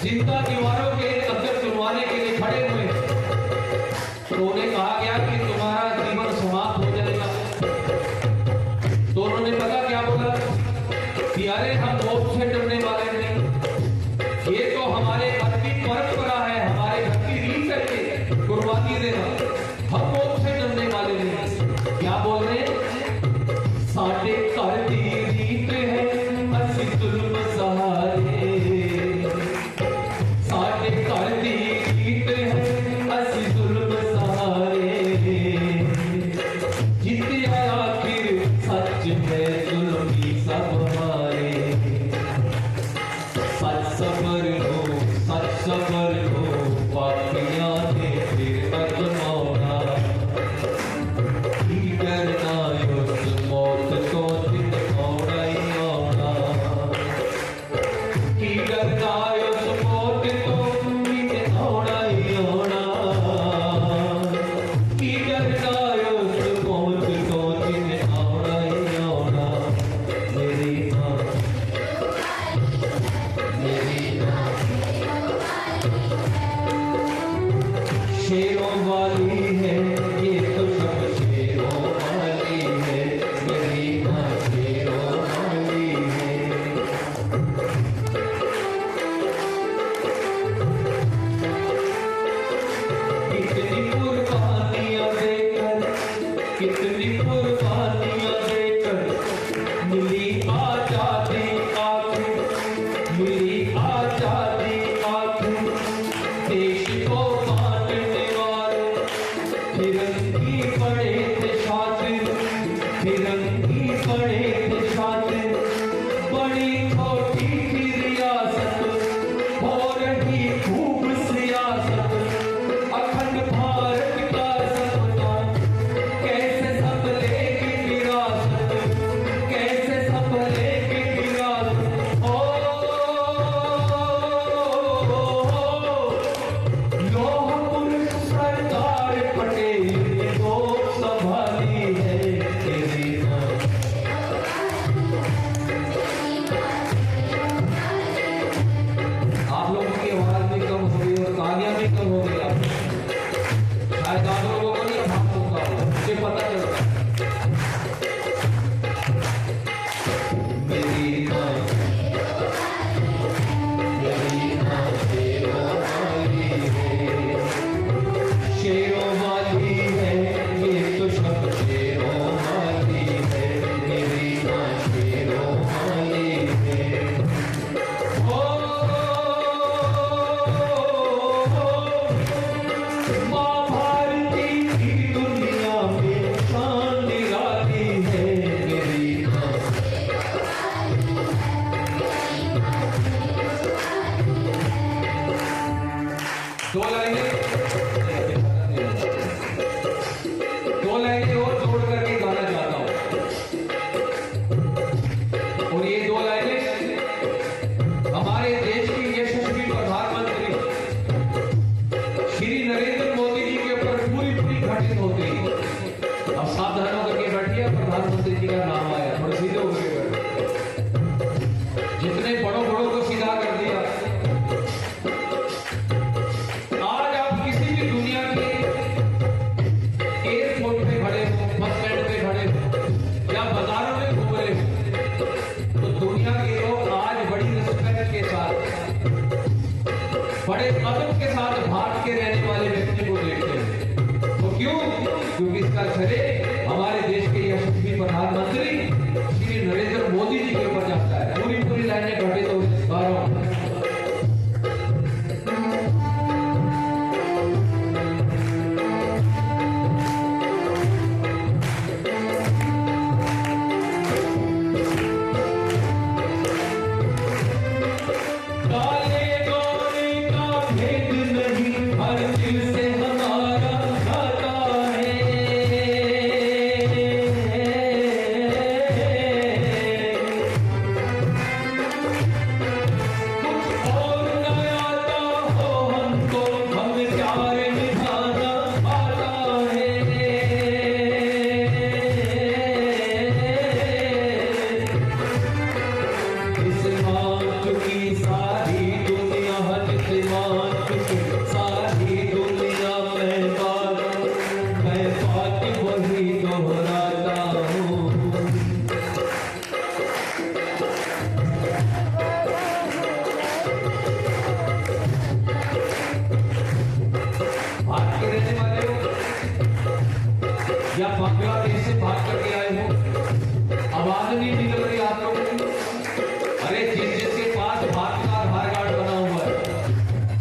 जिंदा दीवारों के अंदर सुनवाने के लिए खड़े हुए, तो उन्हें कहा गया कि तुम्हारा जीवन समाप्त हो जाएगा। तो उन्होंने पता क्या बोला कि अरे हम मौत से डरने वाले नहीं, ये तो हमारे घर की परंपरा है, हमारे घर की रीत है कि कुर्बानी देना, हम मौत से डरने वाले नहीं। क्या बोल रहे हैं? साढ़े घर की रीत है असि जुल्म सहारे, साढ़े घर की रीत है असि जुल्म सहारे, जितिया आखिर सच है जुल्म की सब हारे। सच सबर हो पापियां ने फिर अजमाना, की करना उस मौत को दिन आना ही आना, की करना उस मौत को दिन आना ही आना, की करना उस मौत को दिन आना ही आना। मेरी माँ शेरों वाली है, ये तो सब शेरों वाली है, मेरी माँ शेरों वाली है। कितनी कुर्बानियां देकर, कितनी कुर्बानियां देकर मिली आजादी आखिर, मिली आजादी आखिर। देश को बांटने वाले फिरंगी पड़े थे शातिर, फिरंगी पड़े थे शातिर। बड़ी छोटी थी रियासत, हो रही खूब सियासत, अखंड भारत का सपना कैसे संभलेगी विरासत, कैसे संभलेगी विरासत। लोह पुरुष सरदार पटेल ने तो संभाली है तेरी माँ। आप लोगों की आवाज भी कम हो गई और तालियां भी कम हो गई। शायद आप लोगों को नहीं भाग होगा, मुझे पता चलता। मेरी माँ शेरों वाली है, शेरों वाली है, ये तो सब शेरों वाली है, मेरी माँ शेरों वाली है। ओ माँ भारती की दुनिया में शान निराली है, मेरी माँ। दो लाइनें और जोड़ करके गाना चाहता हूं, और ये दो लाइनें हमारे देश की यशस्वी प्रधानमंत्री श्री नरेंद्र मोदी जी के ऊपर पूरी घटित होती है। अब सावधान होकर के बैठिए, प्रधानमंत्री जी का नाम आया, थोड़े सीधे होकर बैठे। जितने बड़ों को सीधा कर दिया। आज आप किसी भी दुनिया के एयरपोर्ट पे खड़े हो, बस स्टैंड पे खड़े हो, या बाजारों में घूम रहे हो, तो दुनिया के लोग आज बड़ी रिस्पेक्ट के साथ, बड़े कदम के साथ भारत के रहने वाले व्यक्ति को देखते हैं। तो क्यों? क्योंकि इसका श्रेय हमारे देश के यशस्वी प्रधानमंत्री श्री नरेंद्र मोदी जी के ऊपर जाता है। पूरी लाइनें घटित हो काले गोरे का भेद नहीं, हर दिल से हमारा खाता है।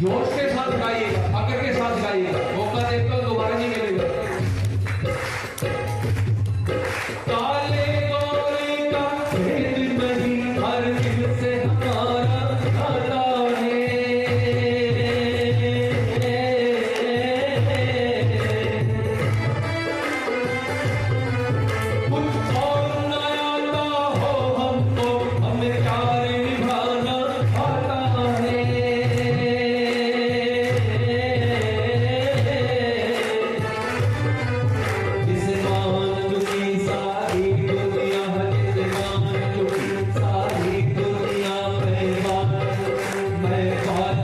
जोश के साथ गाइएगा, फकर के साथ गाइएगा, मौका देखकर दोबारा नहीं मिलेगा। काले गोरे का भेद नहीं हर दिल से हमारा आता है, कुछ और न आता हो हमको, हमें प्यार निभाना आता है। जिसे मान चुकी सारी दुनिया, जिसे मान चुकी सारी दुनिया, मैं बात